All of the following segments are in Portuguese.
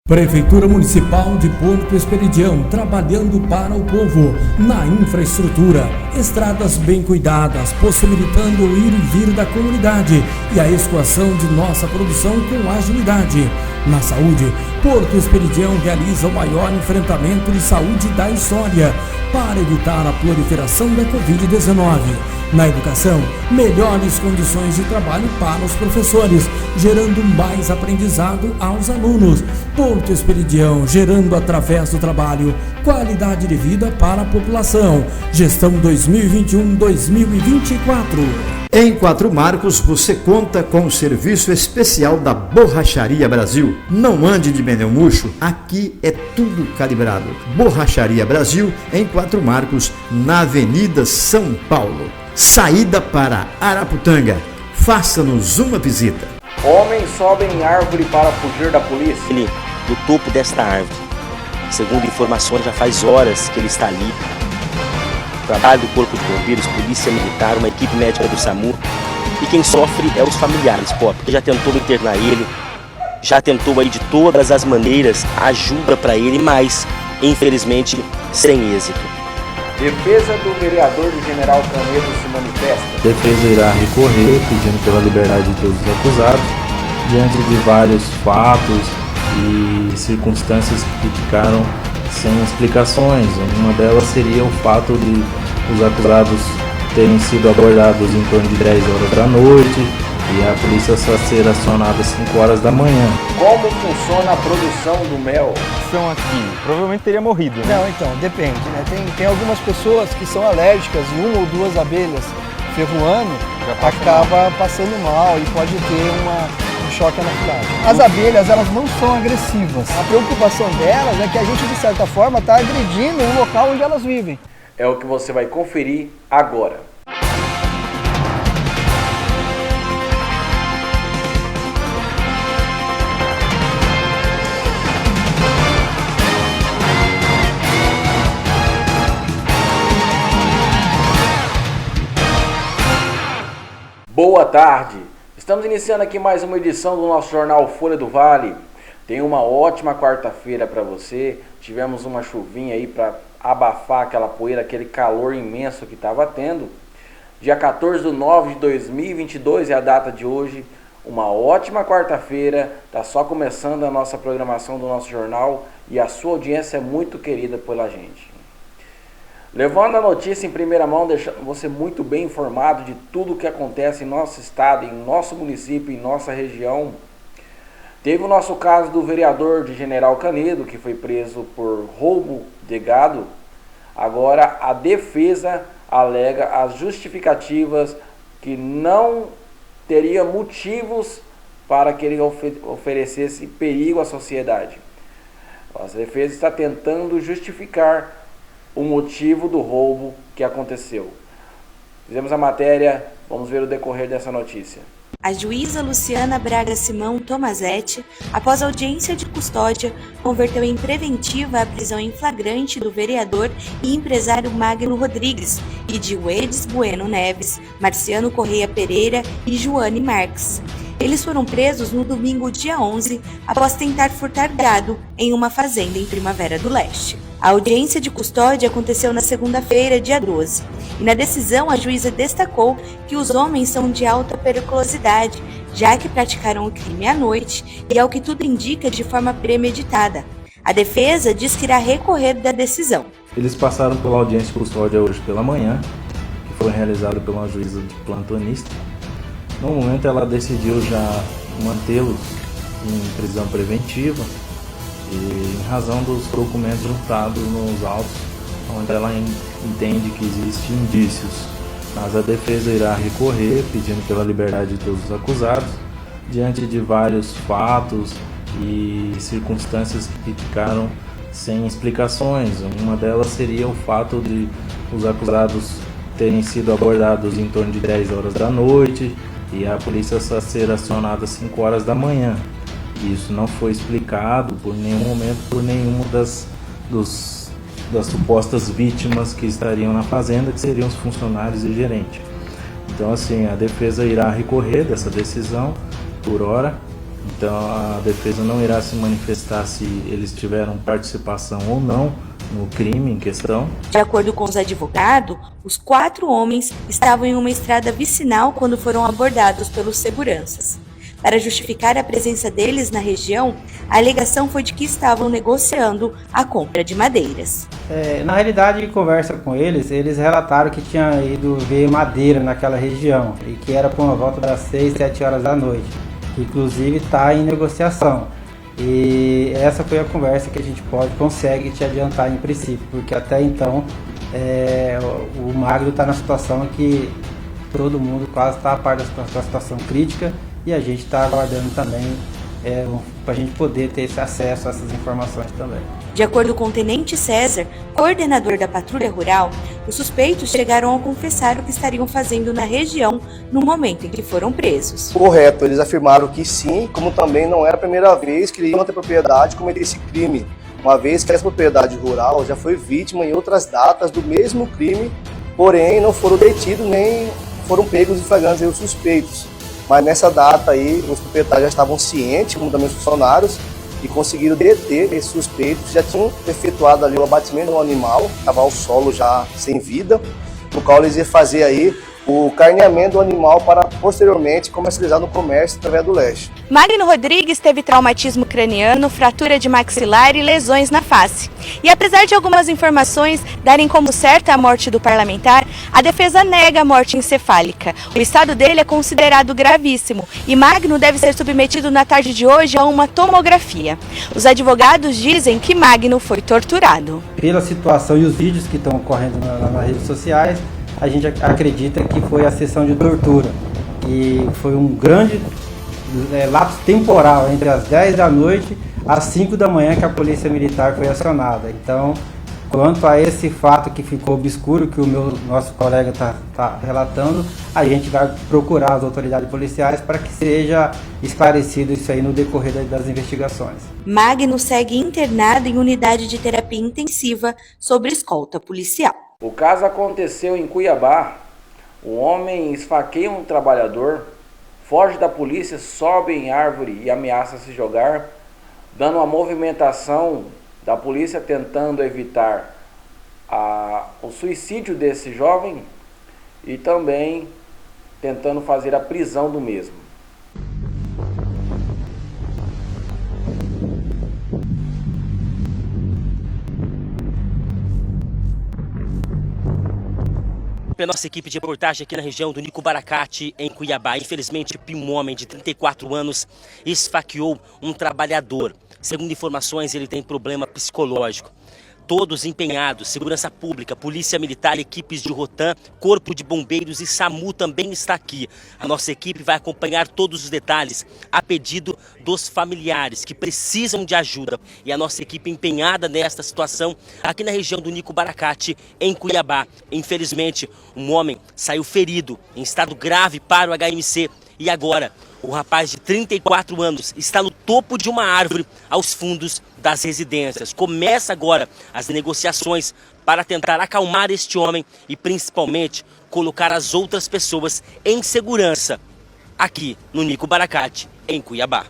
Prefeitura Municipal de Porto Esperidião, trabalhando para o povo, na infraestrutura, estradas bem cuidadas, possibilitando o ir e vir da comunidade e a escoação de nossa produção com agilidade. Na saúde, Porto Esperidião realiza o maior enfrentamento de saúde da história para evitar a proliferação da Covid-19. Na educação, melhores condições de trabalho para os professores, gerando mais aprendizado aos alunos. Porto Esperidião, gerando através do trabalho qualidade de vida para a população. Gestão 2021-2024. Em Quatro Marcos, você conta com o serviço especial da Borracharia Brasil. Não ande de pneu murcho, aqui é tudo calibrado. Borracharia Brasil, em Quatro Marcos, na Avenida São Paulo. Saída para Araputanga. Faça-nos uma visita. Homens sobem em árvore para fugir da polícia. Ele, no topo desta árvore. Segundo informações, já faz horas que ele está ali. Trabalho do Corpo de Bombeiros, Polícia Militar, uma equipe médica do SAMU. E quem sofre é os familiares, porque já tentou internar ele, já tentou aí de todas as maneiras ajuda para ele, mas infelizmente sem êxito. Defesa do vereador de General Canedo se manifesta. A defesa irá recorrer pedindo pela liberdade de todos os acusados, diante de vários fatos e circunstâncias que ficaram sem explicações. Uma delas seria o fato de os acusados terem sido abordados em torno de 10 horas da noite e a polícia só ser acionada às 5 horas da manhã. Como funciona a produção do mel? São aqui, provavelmente teria morrido, né? Não, então, depende, né? Tem algumas pessoas que são alérgicas e uma ou duas abelhas ferroando acaba passando mal e pode ter um choque anafilático. As abelhas, elas não são agressivas. A preocupação delas é que a gente, de certa forma, está agredindo o local onde elas vivem. É o que você vai conferir agora. Boa tarde! Estamos iniciando aqui mais uma edição do nosso jornal Folha do Vale. Tem uma ótima quarta-feira para você. Tivemos uma chuvinha aí para abafar aquela poeira, aquele calor imenso que estava tendo. Dia 14/9/2022 é a data de hoje. Uma ótima quarta-feira. Está só começando a nossa programação do nosso jornal e a sua audiência é muito querida pela gente. Levando a notícia em primeira mão, deixando você muito bem informado de tudo o que acontece em nosso estado, em nosso município, em nossa região. Teve o nosso caso do vereador de General Canedo, que foi preso por roubo de gado. Agora a defesa alega as justificativas que não teria motivos para que ele oferecesse perigo à sociedade. A defesa está tentando justificar o motivo do roubo que aconteceu. Fizemos a matéria, vamos ver o decorrer dessa notícia. A juíza Luciana Braga Simão Tomazetti, após audiência de custódia, converteu em preventiva a prisão em flagrante do vereador e empresário Magno Rodrigues e de Wedes Bueno Neves, Marciano Correia Pereira e Joane Marques. Eles foram presos no domingo, dia 11, após tentar furtar gado em uma fazenda em Primavera do Leste. A audiência de custódia aconteceu na segunda-feira, dia 12, e na decisão a juíza destacou que os homens são de alta periculosidade, já que praticaram o crime à noite e, ao que tudo indica, de forma premeditada. A defesa diz que irá recorrer da decisão. Eles passaram pela audiência de custódia hoje pela manhã, que foi realizada por uma juíza de plantonista. No momento ela decidiu já mantê-los em prisão preventiva, e em razão dos documentos juntados nos autos, onde ela entende que existem indícios. Mas a defesa irá recorrer, pedindo pela liberdade de todos os acusados, diante de vários fatos e circunstâncias que ficaram sem explicações. Uma delas seria o fato de os acusados terem sido abordados em torno de 10 horas da noite e a polícia só ser acionada às 5 horas da manhã. Isso não foi explicado por nenhum momento por nenhuma das supostas vítimas que estariam na fazenda, que seriam os funcionários e gerente. Então, assim, a defesa irá recorrer dessa decisão por hora. Então a defesa não irá se manifestar se eles tiveram participação ou não no crime em questão. De acordo com os advogados, os 4 homens estavam em uma estrada vicinal quando foram abordados pelos seguranças. Para justificar a presença deles na região, a alegação foi de que estavam negociando a compra de madeiras. Na realidade, em conversa com eles relataram que tinha ido ver madeira naquela região e que era por volta das 6, 7 horas da noite. Inclusive está em negociação. E essa foi a conversa que a gente consegue te adiantar em princípio, porque até então o Magno está na situação que todo mundo quase está a par da situação crítica e a gente está aguardando também para a gente poder ter esse acesso a essas informações também. De acordo com o Tenente César, coordenador da Patrulha Rural, os suspeitos chegaram a confessar o que estariam fazendo na região no momento em que foram presos. Correto, eles afirmaram que sim, como também não era a primeira vez que eles iam ter propriedade cometer esse crime, uma vez que essa propriedade rural já foi vítima em outras datas do mesmo crime, porém não foram detidos nem foram pegos em flagrantes os suspeitos. Mas nessa data aí, os proprietários já estavam cientes, como também os funcionários, e conseguiram deter esses suspeitos. Já tinham efetuado ali o abatimento do animal, estava ao solo já sem vida, no qual eles iam fazer aí o carneamento do animal para posteriormente comercializar no comércio através do leste. Magno Rodrigues teve traumatismo craniano, fratura de maxilar e lesões na face. E apesar de algumas informações darem como certa a morte do parlamentar, a defesa nega a morte encefálica. O estado dele é considerado gravíssimo e Magno deve ser submetido na tarde de hoje a uma tomografia. Os advogados dizem que Magno foi torturado. Pela situação e os vídeos que estão ocorrendo nas redes sociais, a gente acredita que foi a sessão de tortura. E foi um grande lapso temporal entre as 10 da noite às 5 da manhã que a polícia militar foi acionada. Então, quanto a esse fato que ficou obscuro, que o nosso colega está relatando, a gente vai procurar as autoridades policiais para que seja esclarecido isso aí no decorrer das investigações. Magno segue internado em unidade de terapia intensiva sob escolta policial. O caso aconteceu em Cuiabá. O homem esfaqueia um trabalhador, foge da polícia, sobe em árvore e ameaça se jogar, dando uma movimentação da polícia tentando evitar o suicídio desse jovem e também tentando fazer a prisão do mesmo. A nossa equipe de reportagem aqui na região do Nico Baracate, em Cuiabá. Infelizmente, um homem de 34 anos esfaqueou um trabalhador. Segundo informações, ele tem problema psicológico. Todos empenhados, segurança pública, polícia militar, equipes de Rotan, corpo de bombeiros e SAMU também está aqui. A nossa equipe vai acompanhar todos os detalhes a pedido dos familiares que precisam de ajuda. E a nossa equipe empenhada nesta situação aqui na região do Nico Baracate, em Cuiabá. Infelizmente, um homem saiu ferido, em estado grave para o HMC. E agora, o rapaz de 34 anos está no topo de uma árvore aos fundos das residências. Começa agora as negociações para tentar acalmar este homem e principalmente colocar as outras pessoas em segurança aqui no Nico Baracate, em Cuiabá.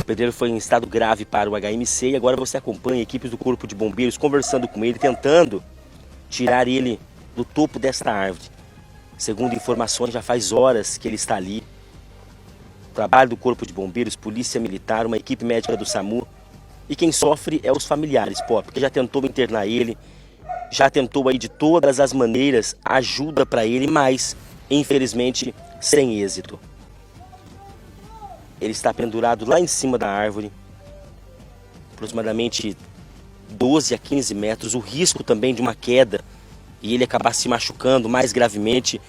O pedreiro foi em estado grave para o HMC e agora você acompanha equipes do Corpo de Bombeiros conversando com ele, tentando tirar ele do topo desta árvore. Segundo informações, já faz horas que ele está ali. Trabalho do Corpo de Bombeiros, Polícia Militar, uma equipe médica do SAMU. E quem sofre é os familiares, porque já tentou internar ele, já tentou aí de todas as maneiras ajuda para ele, mas infelizmente sem êxito. Ele está pendurado lá em cima da árvore, aproximadamente 12 a 15 metros. O risco também de uma queda e ele acabar se machucando mais gravemente.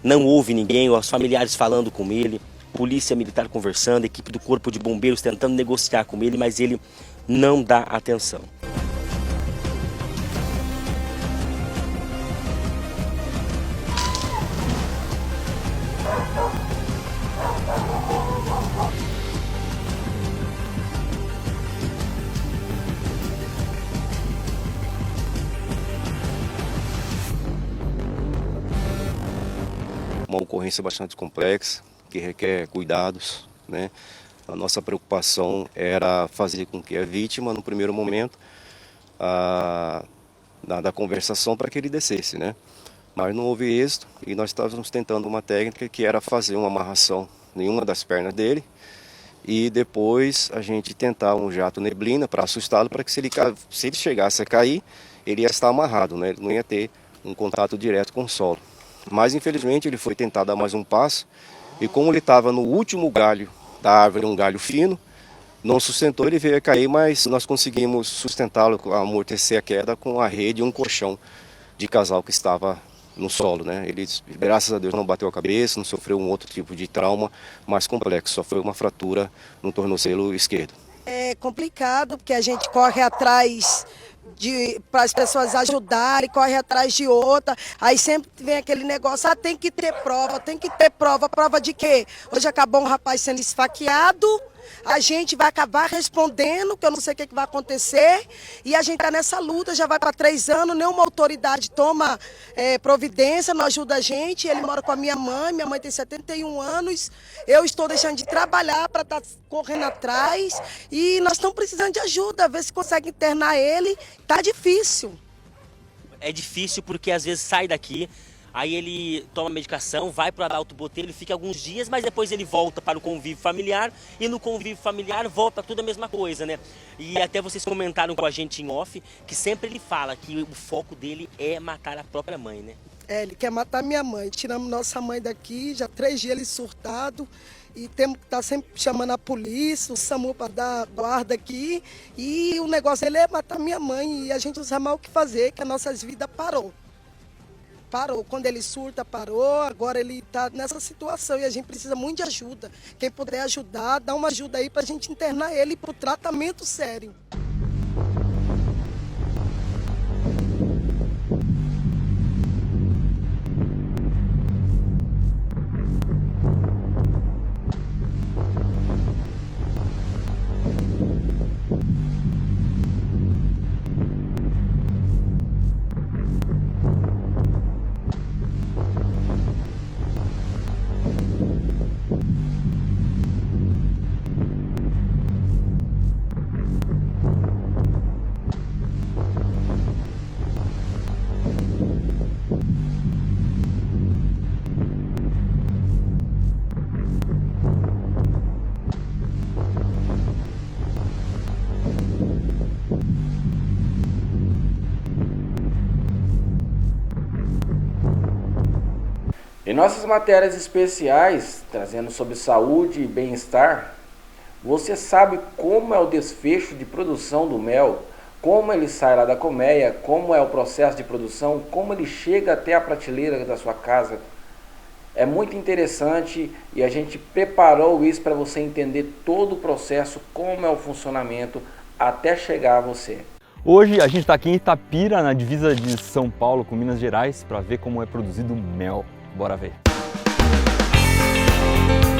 Não houve ninguém, os familiares falando com ele, polícia militar conversando, equipe do Corpo de Bombeiros tentando negociar com ele, mas ele não dá atenção. ocorrência bastante complexa, que requer cuidados, né? A nossa preocupação era fazer com que a vítima, no primeiro momento, da conversação para que ele descesse, né? Mas não houve êxito e nós estávamos tentando uma técnica que era fazer uma amarração em uma das pernas dele e depois a gente tentar um jato neblina para assustá-lo, para que se ele chegasse a cair, ele ia estar amarrado, né? Ele não ia ter um contato direto com o solo. Mas infelizmente ele foi tentar dar mais um passo e como ele estava no último galho da árvore, um galho fino, não sustentou, ele veio a cair, mas nós conseguimos sustentá-lo, amortecer a queda com a rede e um colchão de casal que estava no solo, né? Ele, graças a Deus, não bateu a cabeça, não sofreu um outro tipo de trauma mais complexo, só foi uma fratura no tornozelo esquerdo. É complicado porque a gente corre atrás para as pessoas ajudarem, corre atrás de outra, aí sempre vem aquele negócio, tem que ter prova, prova de quê? Hoje acabou um rapaz sendo esfaqueado, a gente vai acabar respondendo, que eu não sei o que vai acontecer, e a gente está nessa luta, já vai para 3 anos, nenhuma autoridade toma providência, não ajuda a gente, ele mora com a minha mãe tem 71 anos, eu estou deixando de trabalhar para estar correndo atrás, e nós estamos precisando de ajuda, ver se consegue internar ele, tá difícil. É difícil porque às vezes sai daqui, aí ele toma medicação, vai para o Adalto Botelho, ele fica alguns dias, mas depois ele volta para o convívio familiar e no convívio familiar volta tudo a mesma coisa, né? E até vocês comentaram com a gente em off que sempre ele fala que o foco dele é matar a própria mãe, né? Ele quer matar minha mãe. Tiramos nossa mãe daqui, já 3 dias ele surtado e temos que estar sempre chamando a polícia, o SAMU para dar guarda aqui e o negócio dele é matar minha mãe e a gente não sabe mais o que fazer, que as nossas vidas parou. Quando ele surta, parou, agora ele está nessa situação e a gente precisa muito de ajuda. Quem puder ajudar, dá uma ajuda aí para a gente internar ele para o tratamento sério. Em nossas matérias especiais, trazendo sobre saúde e bem-estar, você sabe como é o desfecho de produção do mel, como ele sai lá da colmeia, como é o processo de produção, como ele chega até a prateleira da sua casa. É muito interessante e a gente preparou isso para você entender todo o processo, como é o funcionamento até chegar a você. Hoje a gente está aqui em Itapira, na divisa de São Paulo com Minas Gerais, para ver como é produzido mel. Bora ver.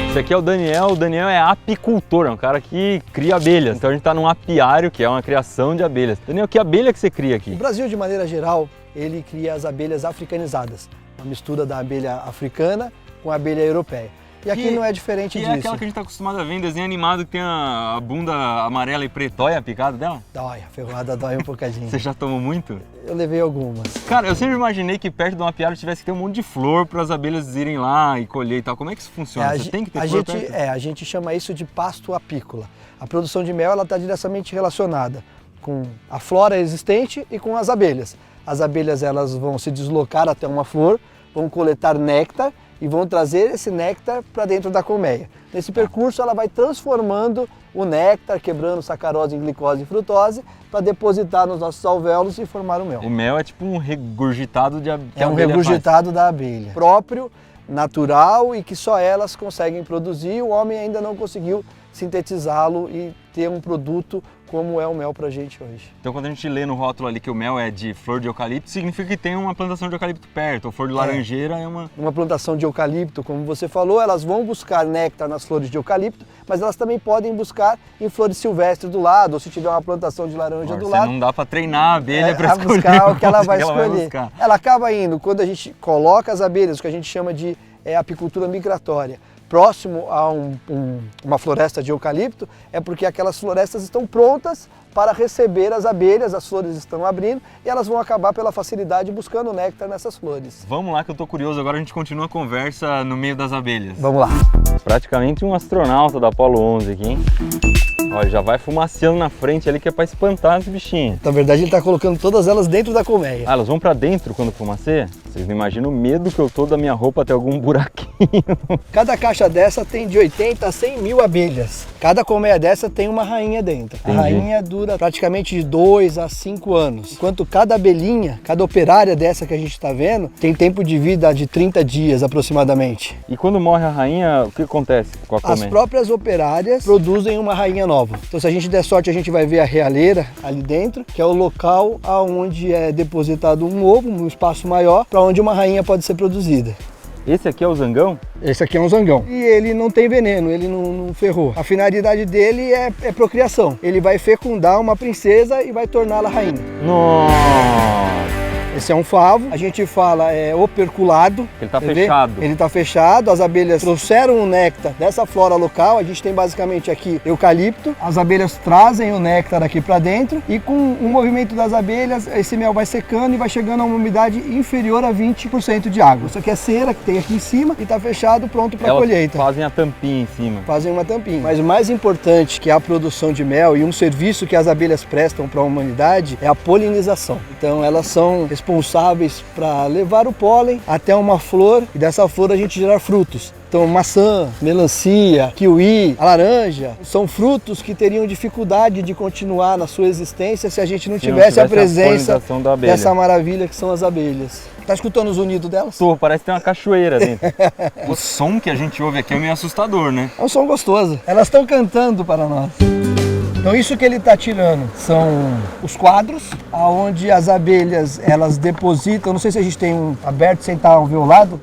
Esse aqui é o Daniel é apicultor, é um cara que cria abelhas. Então a gente está num apiário, que é uma criação de abelhas. Daniel, que abelha que você cria aqui? O Brasil, de maneira geral, ele cria as abelhas africanizadas. Uma mistura da abelha africana com a abelha europeia. E aqui não é diferente disso. É aquela que a gente está acostumado a ver em desenho animado, que tem a bunda amarela e preta. Dói a picada dela? Dói, a ferroada dói um bocadinho. Você já tomou muito? Eu levei algumas. Cara, eu sempre imaginei que perto de um apiário tivesse que ter um monte de flor para as abelhas irem lá e colher e tal. Como é que isso funciona? Você tem que ter flor perto? A gente chama isso de pasto apícola. A produção de mel está diretamente relacionada com a flora existente e com as abelhas. As abelhas elas vão se deslocar até uma flor, vão coletar néctar e vão trazer esse néctar para dentro da colmeia. Nesse percurso ela vai transformando o néctar, quebrando sacarose em glicose e frutose, para depositar nos nossos alvéolos e formar o mel. O mel é tipo um regurgitado de abelha. É um regurgitado da abelha. Próprio, natural e que só elas conseguem produzir. O homem ainda não conseguiu sintetizá-lo e ter um produto como é o mel pra gente hoje. Então quando a gente lê no rótulo ali que o mel é de flor de eucalipto, significa que tem uma plantação de eucalipto perto, ou flor de laranjeira é uma... Uma plantação de eucalipto, como você falou, elas vão buscar néctar nas flores de eucalipto, mas elas também podem buscar em flores silvestres do lado, ou se tiver uma plantação de laranja do lado. Não dá para treinar a abelha para escolher buscar o que ela vai escolher. Ela acaba indo, quando a gente coloca as abelhas, o que a gente chama de é apicultura migratória. Próximo a uma floresta de eucalipto, é porque aquelas florestas estão prontas para receber as abelhas, as flores estão abrindo e elas vão acabar pela facilidade buscando néctar nessas flores. Vamos lá que eu tô curioso, agora a gente continua a conversa no meio das abelhas. Vamos lá. Praticamente um astronauta da Apollo 11 aqui, hein? Olha, já vai fumaceando na frente ali que é pra espantar as bichinhas. Na verdade ele tá colocando todas elas dentro da colmeia. Ah, elas vão pra dentro quando fumaceia? Vocês não imaginam o medo que eu tô da minha roupa ter algum buraquinho. Cada caixa dessa tem de 80 a 100 mil abelhas. Cada colmeia dessa tem uma rainha dentro. Entendi. A rainha dura praticamente de 2 a 5 anos. Enquanto cada abelhinha, cada operária dessa que a gente está vendo, tem tempo de vida de 30 dias aproximadamente. E quando morre a rainha, o que acontece com a colmeia? As próprias operárias produzem uma rainha nova. Então se a gente der sorte, a gente vai ver a realeira ali dentro, que é o local onde é depositado um ovo, um espaço maior, para onde uma rainha pode ser produzida. Esse aqui é o zangão? Esse aqui é um zangão. E ele não tem veneno, ele não ferrou. A finalidade dele é procriação. Ele vai fecundar uma princesa e vai torná-la rainha. Nossa! Esse é um favo, a gente fala operculado. Ele tá fechado. Ele tá fechado, as abelhas trouxeram o néctar dessa flora local, a gente tem basicamente aqui eucalipto. As abelhas trazem o néctar aqui para dentro e com o movimento das abelhas, esse mel vai secando e vai chegando a uma umidade inferior a 20% de água. Isso aqui é cera que tem aqui em cima e tá fechado, pronto para colheita. Fazem a tampinha em cima. Fazem uma tampinha. Mas o mais importante que é a produção de mel e um serviço que as abelhas prestam para a humanidade é a polinização. Então elas são responsáveis para levar o pólen até uma flor e dessa flor a gente gerar frutos. Então maçã, melancia, kiwi, a laranja, são frutos que teriam dificuldade de continuar na sua existência se a gente não tivesse a presença dessa maravilha que são as abelhas. Tá escutando os unidos delas? Tô, parece que tem uma cachoeira dentro. O som que a gente ouve aqui é meio assustador, né? É um som gostoso. Elas estão cantando para nós. Então isso que ele está tirando são os quadros, onde as abelhas elas depositam, não sei se a gente tem um aberto sem estar alveolado,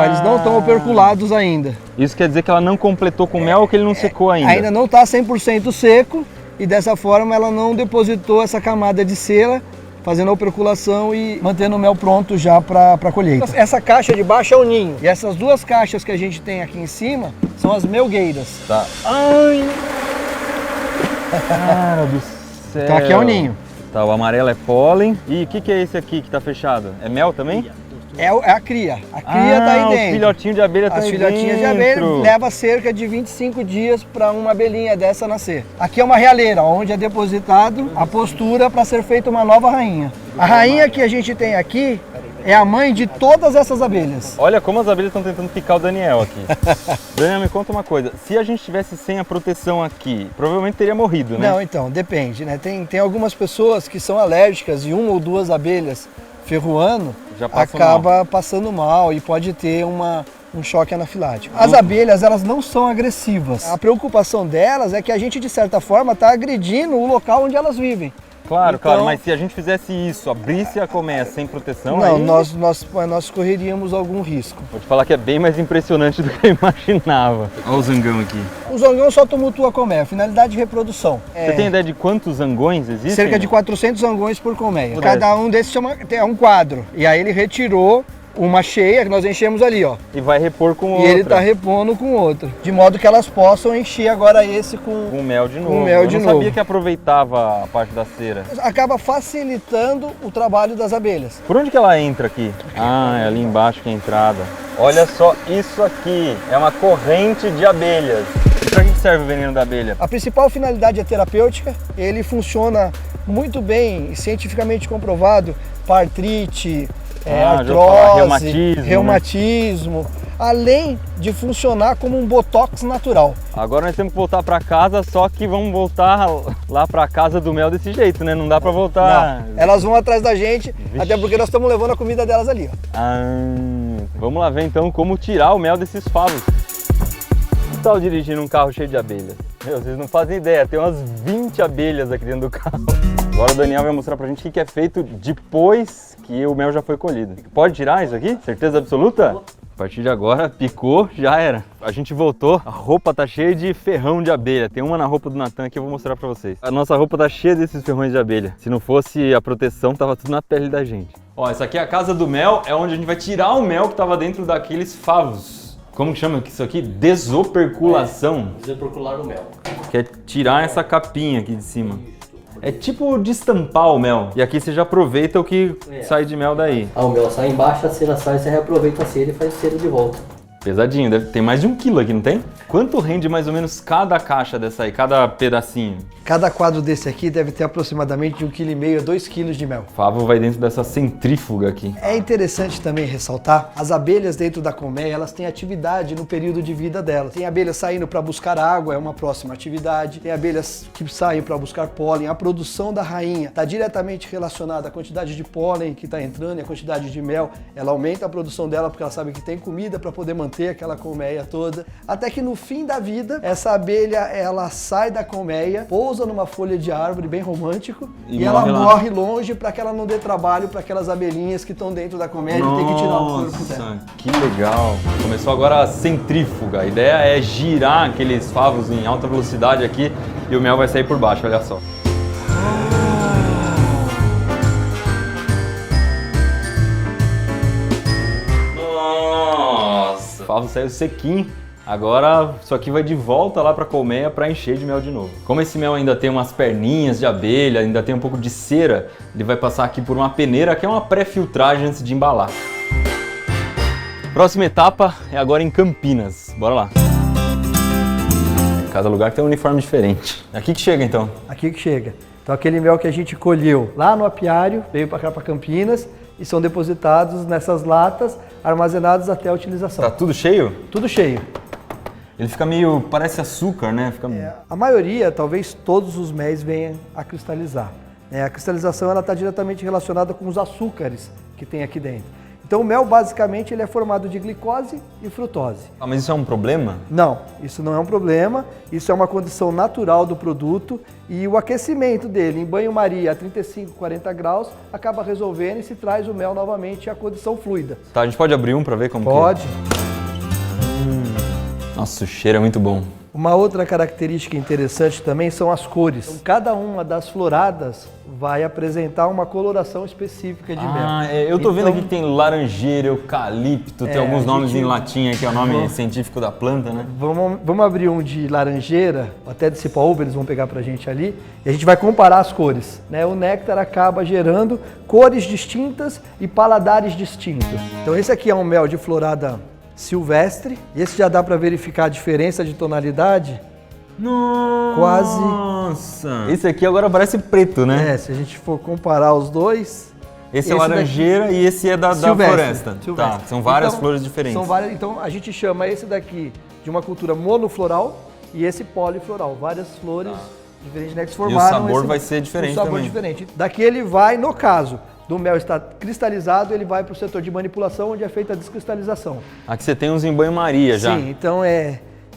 eles não estão operculados ainda. Isso quer dizer que ela não completou com mel ou que ele não secou ainda? Ainda não está 100% seco e dessa forma ela não depositou essa camada de cera, fazendo a operculação e mantendo o mel pronto já para a colheita. Essa caixa de baixo é o ninho e essas duas caixas que a gente tem aqui em cima são as melgueiras. Tá. Ai! Cara do céu. Então aqui é o ninho. Tá, o amarelo é pólen. E o que é esse aqui que tá fechado? É mel também? É a cria. A cria tá aí dentro. Os filhotinhos de abelha estão aí dentro. As filhotinhas de abelha leva cerca de 25 dias para uma abelhinha dessa nascer. Aqui é uma realeira, onde é depositado a postura para ser feita uma nova rainha. A rainha que a gente tem aqui é a mãe de todas essas abelhas. Olha como as abelhas estão tentando picar o Daniel aqui. Daniel, me conta uma coisa. Se a gente tivesse sem a proteção aqui, provavelmente teria morrido, né? Não, então, depende, né? Tem algumas pessoas que são alérgicas e uma ou duas abelhas ferroando acaba passando mal e pode ter um choque anafilático. As abelhas, elas não são agressivas. A preocupação delas é que a gente, de certa forma, está agredindo o local onde elas vivem. Claro, claro, mas se a gente fizesse isso, abrisse a colmeia sem proteção... Não, aí... nós correríamos algum risco. Vou te falar que é bem mais impressionante do que eu imaginava. Olha o zangão aqui. O zangão só tumultua a colmeia, finalidade de reprodução. Você tem ideia de quantos zangões existem? Cerca de 400 zangões por colmeia. Cada um desses é um quadro. E aí ele retirou uma cheia que nós enchemos ali, ó. E vai repor com outra. E ele tá repondo com outra. De modo que elas possam encher agora esse com mel de novo. Com mel de novo. Eu não sabia que aproveitava a parte da cera. Acaba facilitando o trabalho das abelhas. Por onde que ela entra aqui? Ah, é ali embaixo que é a entrada. Olha só isso aqui. É uma corrente de abelhas. E para que serve o veneno da abelha? A principal finalidade é terapêutica. Ele funciona muito bem, cientificamente comprovado, para artrite, artrose, reumatismo, além de funcionar como um botox natural. Agora nós temos que voltar para casa, só que vamos voltar lá para casa do mel desse jeito, né? Não dá para voltar. Não. Elas vão atrás da gente, até porque nós estamos levando a comida delas ali, ó. Vamos lá ver então como tirar o mel desses favos. Que tal dirigindo um carro cheio de abelhas? Meu, vocês não fazem ideia, tem umas 20 abelhas aqui dentro do carro. Agora o Daniel vai mostrar pra gente o que é feito depois que o mel já foi colhido. Pode tirar isso aqui? Certeza absoluta? A partir de agora, picou, já era. A gente voltou, a roupa tá cheia de ferrão de abelha. Tem uma na roupa do Natan que eu vou mostrar pra vocês. A nossa roupa tá cheia desses ferrões de abelha. Se não fosse a proteção, tava tudo na pele da gente. Ó, essa aqui é a casa do mel, é onde a gente vai tirar o mel que estava dentro daqueles favos. Como que chama isso aqui? Desoperculação. Desopercular o mel. Que é tirar essa capinha aqui de cima. É tipo destampar o mel. E aqui você já aproveita o que sai de mel daí. O mel sai embaixo, a cera sai, você reaproveita a cera e faz cera de volta. Pesadinho, deve ter mais de 1 quilo aqui, não tem? Quanto rende mais ou menos cada caixa dessa aí, cada pedacinho? Cada quadro desse aqui deve ter aproximadamente de 1,5 kg a 2 kg de mel. O favo vai dentro dessa centrífuga aqui. É interessante também ressaltar, as abelhas dentro da colmeia, elas têm atividade no período de vida delas. Tem abelhas saindo para buscar água, é uma próxima atividade. Tem abelhas que saem para buscar pólen. A produção da rainha está diretamente relacionada à quantidade de pólen que está entrando e a quantidade de mel. Ela aumenta a produção dela porque ela sabe que tem comida para poder manter aquela colmeia toda. Até que no fim da vida, essa abelha, ela sai da colmeia, pousa numa folha de árvore, bem romântico, e ela morre longe para que ela não dê trabalho para aquelas abelhinhas que estão dentro da colmeia e tem que tirar o corpo dela. Que legal! Começou agora a centrífuga. A ideia é girar aqueles favos em alta velocidade aqui e o mel vai sair por baixo, olha só. Nossa! O favo saiu sequinho. Agora isso aqui vai de volta lá para a colmeia para encher de mel de novo. Como esse mel ainda tem umas perninhas de abelha, ainda tem um pouco de cera, ele vai passar aqui por uma peneira que é uma pré-filtragem antes de embalar. Próxima etapa é agora em Campinas. Bora lá. Cada lugar tem um uniforme diferente. Aqui que chega então? Aqui que chega. Então aquele mel que a gente colheu lá no apiário, veio para cá para Campinas e são depositados nessas latas, armazenados até a utilização. Tá tudo cheio? Tudo cheio. Ele fica meio, parece açúcar, né? A maioria, talvez todos os méis venham a cristalizar. A cristalização está diretamente relacionada com os açúcares que tem aqui dentro. Então o mel basicamente ele é formado de glicose e frutose. Ah, mas isso é um problema? Não, isso não é um problema, isso é uma condição natural do produto e o aquecimento dele em banho-maria a 35, 40 graus acaba resolvendo e se traz o mel novamente à condição fluida. Tá, a gente pode abrir um para ver como pode. Que é? Nossa, o cheiro é muito bom. Uma outra característica interessante também são as cores. Então, cada uma das floradas vai apresentar uma coloração específica de mel. Eu tô vendo aqui que tem laranjeira, eucalipto, tem alguns nomes em latim, que é o nome científico da planta, né? Vamos abrir um de laranjeira, até de cipaúva, eles vão pegar pra gente ali, e a gente vai comparar as cores, né? O néctar acaba gerando cores distintas e paladares distintos. Então esse aqui é um mel de florada silvestre, e esse já dá para verificar a diferença de tonalidade. Nossa! Esse aqui agora parece preto, né? Se a gente for comparar os dois... Esse é laranjeira e esse é da floresta. Silvestre. Tá, são várias flores diferentes. Então a gente chama esse daqui de uma cultura monofloral e esse polifloral. Várias flores diferentes, né, que se formaram. E o sabor vai ser diferente também. O sabor diferente. Daqui ele vai, no caso do mel estar cristalizado, ele vai para o setor de manipulação, onde é feita a descristalização. Aqui você tem uns em banho-maria já. Sim, então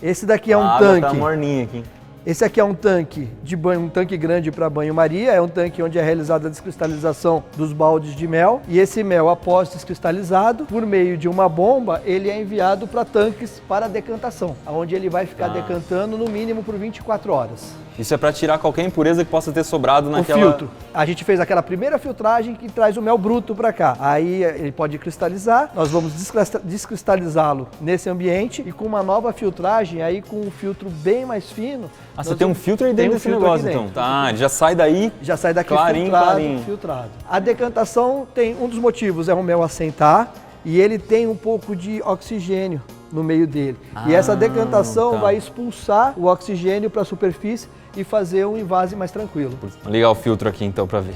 esse daqui é um tanque. Tá morninho aqui. Esse aqui é um tanque de banho, um tanque grande para banho-maria, é um tanque onde é realizada a descristalização dos baldes de mel. E esse mel, após descristalizado, por meio de uma bomba, ele é enviado para tanques para decantação, onde ele vai ficar decantando no mínimo por 24 horas. Isso é para tirar qualquer impureza que possa ter sobrado naquela... O filtro. A gente fez aquela primeira filtragem que traz o mel bruto para cá. Aí ele pode cristalizar, nós vamos descristalizá-lo nesse ambiente e com uma nova filtragem, aí com um filtro bem mais fino... Ah, você tem um filtro aí dentro desse negócio, então? Tá, ele já sai daí... Já sai daqui clarinho. Filtrado. A decantação tem um dos motivos, é o mel assentar e ele tem um pouco de oxigênio no meio dele. E essa decantação vai expulsar o oxigênio para a superfície e fazer um invase mais tranquilo. Vou ligar o filtro aqui então para ver.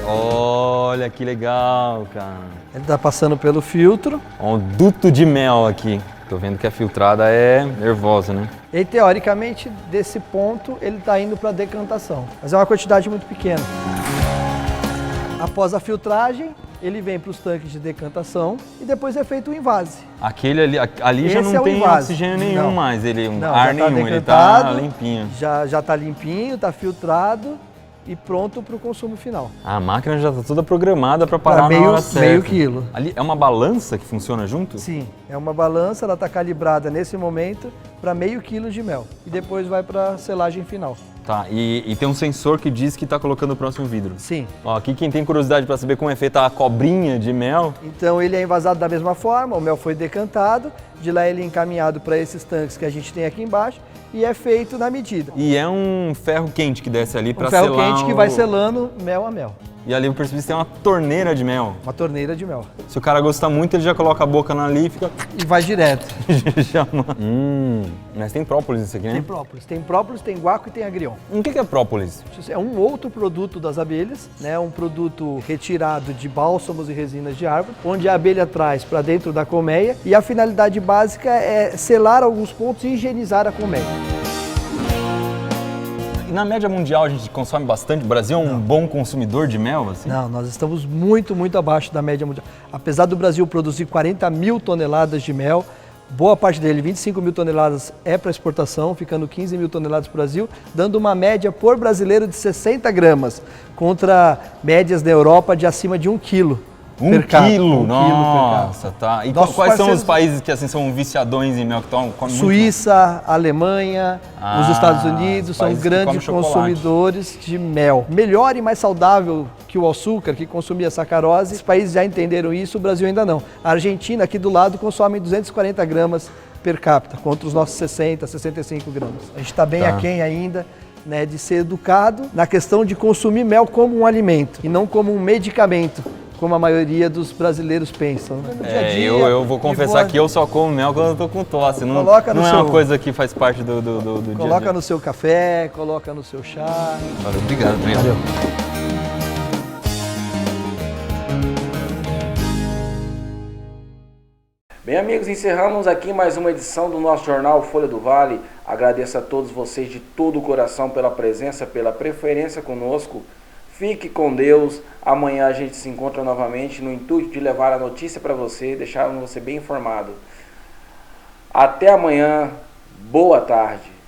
Olha que legal, cara. Ele tá passando pelo filtro. Um duto de mel aqui. Tô vendo que a filtrada é nervosa, né? E teoricamente, desse ponto, ele está indo para a decantação. Mas é uma quantidade muito pequena. Após a filtragem, ele vem para os tanques de decantação e depois é feito o invase. Aquele ali já não tem oxigênio nenhum mais, ar nenhum, ele tá limpinho. Já está limpinho, está filtrado e pronto para o consumo final. A máquina já está toda programada para parar na hora certa. Meio quilo. Ali é uma balança que funciona junto? Sim, é uma balança, ela está calibrada nesse momento para meio quilo de mel. E depois vai para a selagem final. Tá, e tem um sensor que diz que está colocando o próximo vidro. Sim. Ó, aqui quem tem curiosidade para saber como é feita a cobrinha de mel. Então ele é envasado da mesma forma, o mel foi decantado, de lá ele é encaminhado para esses tanques que a gente tem aqui embaixo e é feito na medida. E é um ferro quente que desce ali para selar. Um ferro quente que vai selando mel a mel. E ali eu percebi que tem uma torneira de mel. Uma torneira de mel. Se o cara gostar muito, ele já coloca a boca ali e fica... E vai direto. Mas tem própolis isso aqui, né? Tem própolis, tem guaco e tem agrion. O que é própolis? É um outro produto das abelhas, né? Um produto retirado de bálsamos e resinas de árvore, onde a abelha traz para dentro da colmeia e a finalidade básica é selar alguns pontos e higienizar a colmeia. E na média mundial a gente consome bastante? O Brasil é um bom consumidor de mel? Assim? Não, nós estamos muito abaixo da média mundial. Apesar do Brasil produzir 40 mil toneladas de mel, boa parte dele, 25 mil toneladas, é para exportação, ficando 15 mil toneladas para o Brasil, dando uma média por brasileiro de 60 gramas, contra médias da Europa de acima de 1 quilo. Um quilo? Nossa, tá. E quais são os países que assim são viciadões em mel que estão comem Suíça, Alemanha, os Estados Unidos são grandes consumidores de mel. Melhor e mais saudável que o açúcar, que consumia sacarose. Os países já entenderam isso, o Brasil ainda não. A Argentina, aqui do lado, consome 240 gramas per capita, contra os nossos 60, 65 gramas. A gente está bem aquém ainda, né, de ser educado na questão de consumir mel como um alimento e não como um medicamento, como a maioria dos brasileiros pensam. No dia a dia, eu vou confessar que eu só como mel quando eu tô com tosse. Não é uma coisa que faz parte do dia a dia. Coloca no seu café, coloca no seu chá. Valeu, obrigado. Valeu. Bem, amigos, encerramos aqui mais uma edição do nosso jornal Folha do Vale. Agradeço a todos vocês de todo o coração pela presença, pela preferência conosco. Fique com Deus. Amanhã a gente se encontra novamente no intuito de levar a notícia para você, deixar você bem informado. Até amanhã. Boa tarde.